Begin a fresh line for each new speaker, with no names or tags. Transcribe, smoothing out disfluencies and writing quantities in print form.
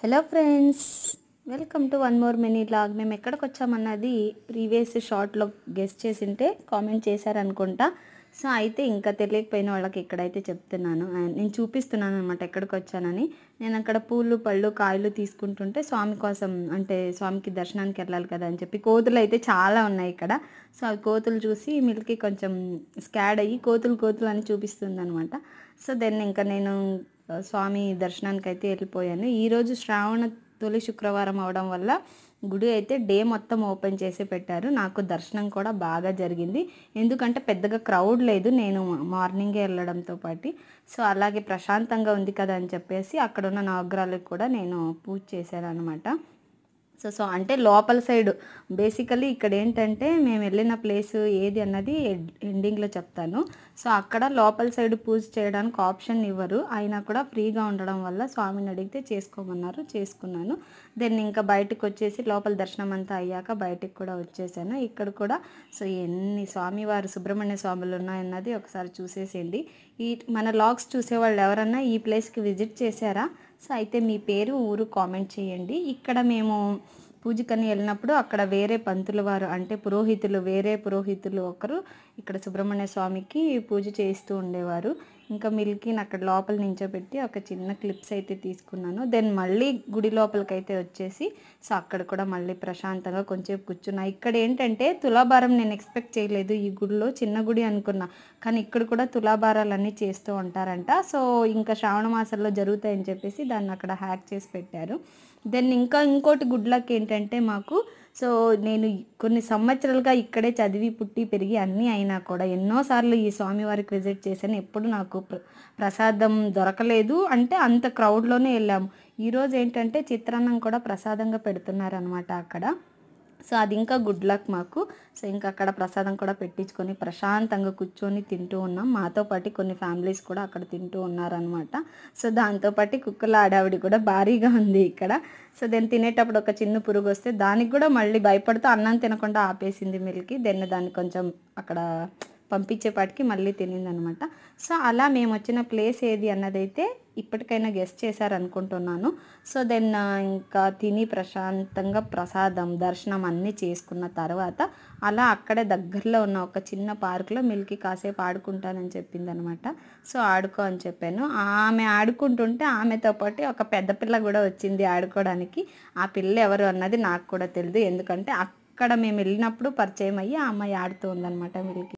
Hello friends, welcome to one more mini vlog. మేము ఎక్కడికి వచ్చామన్నది previous షార్ట్లో గెస్ట్ చేసింటే కామెంట్ చేశారనుకుంటా. సో అయితే ఇంకా తెలియకపోయిన వాళ్ళకి ఇక్కడైతే చెప్తున్నాను, నేను చూపిస్తున్నాను అనమాట ఎక్కడికి వచ్చానని. నేను అక్కడ పూలు పళ్ళు కాయలు తీసుకుంటుంటే స్వామి కోసం, అంటే స్వామికి దర్శనానికి వెళ్ళాలి కదా అని చెప్పి, కోతులు అయితే చాలా ఉన్నాయి ఇక్కడ. సో అవి కోతులు చూసి మిల్కి కొంచెం స్కాడ్ అయ్యి కోతులు అని చూపిస్తుంది అనమాట. సో దెన్ ఇంకా నేను స్వామి దర్శనానికి అయితే వెళ్ళిపోయాను. ఈరోజు శ్రావణ తొలి శుక్రవారం అవడం వల్ల గుడి అయితే డే మొత్తం ఓపెన్ చేసి పెట్టారు. నాకు దర్శనం కూడా బాగా జరిగింది, ఎందుకంటే పెద్దగా క్రౌడ్ లేదు, నేను మార్నింగే వెళ్ళడంతో పాటు. సో అలాగే ప్రశాంతంగా ఉంది కదా అని చెప్పేసి అక్కడ ఉన్న నవగ్రహాలకు కూడా నేను పూజ చేశాను అనమాట. సో అంటే లోపల సైడ్ బేసికలీ ఇక్కడ ఏంటంటే మేము వెళ్ళిన ప్లేస్ ఏది అన్నది ఎండింగ్లో చెప్తాను. సో అక్కడ లోపల సైడ్ పూజ చేయడానికి ఆప్షన్ ఇవ్వరు, అయినా కూడా ఫ్రీగా ఉండడం వల్ల స్వామిని అడిగితే చేసుకోమన్నారు, చేసుకున్నాను. దెన్ ఇంకా బయటకు వచ్చేసి లోపల దర్శనం అంతా అయ్యాక బయటకు కూడా వచ్చేసాను. ఇక్కడ కూడా సో ఎన్ని స్వామివారు సుబ్రహ్మణ్య స్వాములు ఉన్నాయన్నది ఒకసారి చూసేసేయండి. ఈ మన లాగ్స్ చూసేవాళ్ళు ఎవరన్నా ఈ ప్లేస్కి విజిట్ చేశారా? సో అయితే మీ పేరు ఊరు కామెంట్ చేయండి. ఇక్కడ మేము పూజకని వెళ్ళినప్పుడు అక్కడ వేరే పంతులు వారు, అంటే వేరే పురోహితులు ఒకరు ఇక్కడ సుబ్రహ్మణ్య స్వామికి పూజ చేస్తూ ఉండేవారు. ఇంకా మిల్కిని అక్కడ లోపల నించోబెట్టి ఒక చిన్న క్లిప్స్ అయితే తీసుకున్నాను. దెన్ మళ్ళీ గుడి లోపలికి అయితే వచ్చేసి సో అక్కడ కూడా మళ్ళీ ప్రశాంతంగా కొంచెం కూర్చున్నా. ఇక్కడ ఏంటంటే తులాభారం నేను ఎక్స్పెక్ట్ చేయలేదు, ఈ గుడిలో చిన్న గుడి అనుకున్నా, కానీ ఇక్కడ కూడా తులాభారాలన్నీ చేస్తూ ఉంటారంట. సో ఇంకా శ్రావణ మాసంలో జరుగుతాయని చెప్పేసి దాన్ని అక్కడ హ్యాక్ చేసి పెట్టారు. దెన్ ఇంకోటి గుడ్ లక్ ఏంటంటే మాకు, సో నేను కొన్ని సంవత్సరాలుగా ఇక్కడే చదివి పుట్టి పెరిగి అన్నీ అయినా కూడా ఎన్నోసార్లు ఈ స్వామివారికి విజిట్ చేశాను, ఎప్పుడు నాకు ప్రసాదం దొరకలేదు. అంటే అంత క్రౌడ్లోనే వెళ్ళాము. ఈరోజు ఏంటంటే చిత్రాన్నం కూడా ప్రసాదంగా పెడుతున్నారనమాట అక్కడ. సో అది ఇంకా గుడ్ లక్ మాకు. సో ఇంకా అక్కడ ప్రసాదం కూడా పెట్టించుకొని ప్రశాంతంగా కూర్చొని తింటూ ఉన్నాం. మాతో పాటు కొన్ని ఫ్యామిలీస్ కూడా అక్కడ తింటూ ఉన్నారనమాట. సో దాంతోపాటు కుక్కల ఆడావిడి కూడా భారీగా ఉంది ఇక్కడ. సో దెన్ తినేటప్పుడు ఒక చిన్న పురుగు వస్తే దానికి కూడా మళ్ళీ భయపడుతూ అన్నం తినకుండా ఆపేసింది మిల్కి. దాన్ని కొంచెం అక్కడ పంపించేపాటికి మళ్ళీ తినిందనమాట. సో అలా మేము వచ్చిన ప్లేస్ ఏది అన్నదైతే ఇప్పటికైనా గెస్ట్ చేశారనుకుంటున్నాను. సో దెన్ ఇంకా తిని ప్రశాంతంగా ప్రసాదం దర్శనం అన్నీ చేసుకున్న తర్వాత అలా అక్కడే దగ్గరలో ఉన్న ఒక చిన్న పార్క్లో మిల్కి కాసేపు ఆడుకుంటానని చెప్పిందనమాట. సో ఆడుకో అని చెప్పాను. ఆమె ఆడుకుంటుంటే ఆమెతో పాటు ఒక పెద్ద పిల్ల కూడా వచ్చింది ఆడుకోవడానికి. ఆ పిల్ల ఎవరు అన్నది నాకు కూడా తెలియదు, ఎందుకంటే అక్కడ మేము వెళ్ళినప్పుడు పరిచయం అయ్యి ఆ అమ్మాయి ఆడుతూ ఉందన్నమాట మిల్కి.